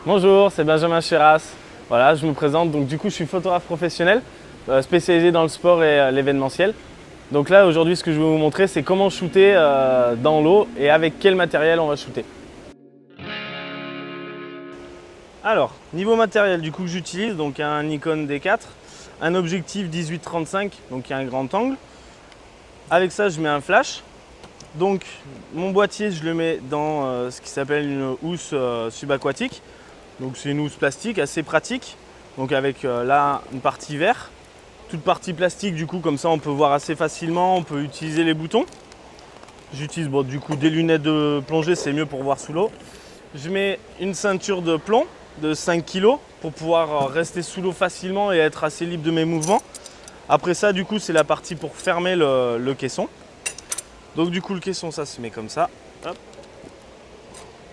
Bonjour, c'est Benjamin Chéras. Voilà, je me présente. Donc du coup, je suis photographe professionnel, spécialisé dans le sport et l'événementiel. Donc là, aujourd'hui, ce que je vais vous montrer, c'est comment shooter dans l'eau et avec quel matériel on va shooter. Alors, niveau matériel, du coup, que j'utilise, donc un Nikon D4, un objectif 18-35, donc il y a un grand angle. Avec ça, je mets un flash. Donc, mon boîtier, je le mets dans ce qui s'appelle une housse subaquatique. Donc c'est une housse plastique assez pratique, donc avec là une partie vert, toute partie plastique du coup, comme ça on peut voir assez facilement, on peut utiliser les boutons. J'utilise du coup des lunettes de plongée, c'est mieux pour voir sous l'eau. Je mets une ceinture de plomb de 5 kg pour pouvoir rester sous l'eau facilement et être assez libre de mes mouvements. Après ça du coup c'est la partie pour fermer le caisson. Donc du coup le caisson ça se met comme ça. Hop.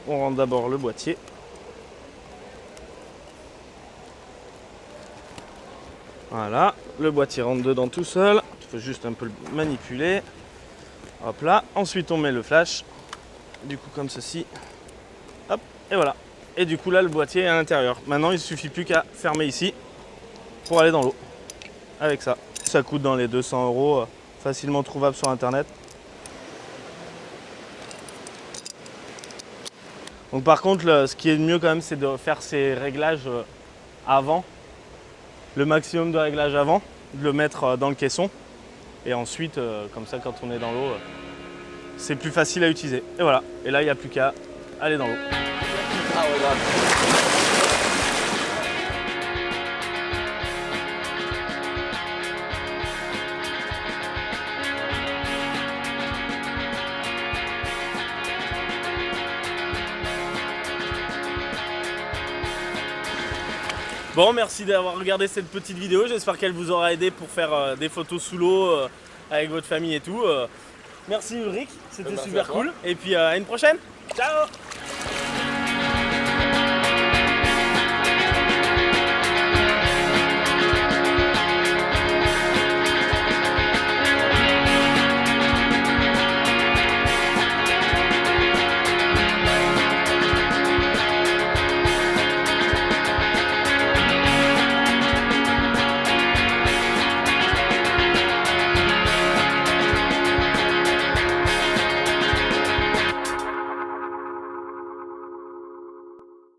On rentre d'abord le boîtier. Voilà, le boîtier rentre dedans tout seul. Il faut juste un peu le manipuler. Hop là. Ensuite, on met le flash. Du coup, comme ceci. Hop, et voilà. Et du coup, là, le boîtier est à l'intérieur. Maintenant, il ne suffit plus qu'à fermer ici pour aller dans l'eau. Avec ça. Ça coûte dans les 200 €, facilement trouvable sur Internet. Donc, par contre, ce qui est mieux quand même, c'est de faire ces réglages avant. Le maximum de réglage avant, de le mettre dans le caisson et ensuite comme ça quand on est dans l'eau c'est plus facile à utiliser et voilà, et là il n'y a plus qu'à aller dans l'eau. Bon, merci d'avoir regardé cette petite vidéo, j'espère qu'elle vous aura aidé pour faire des photos sous l'eau avec votre famille et tout. Merci Ulrich, c'était super cool et puis à une prochaine. Ciao.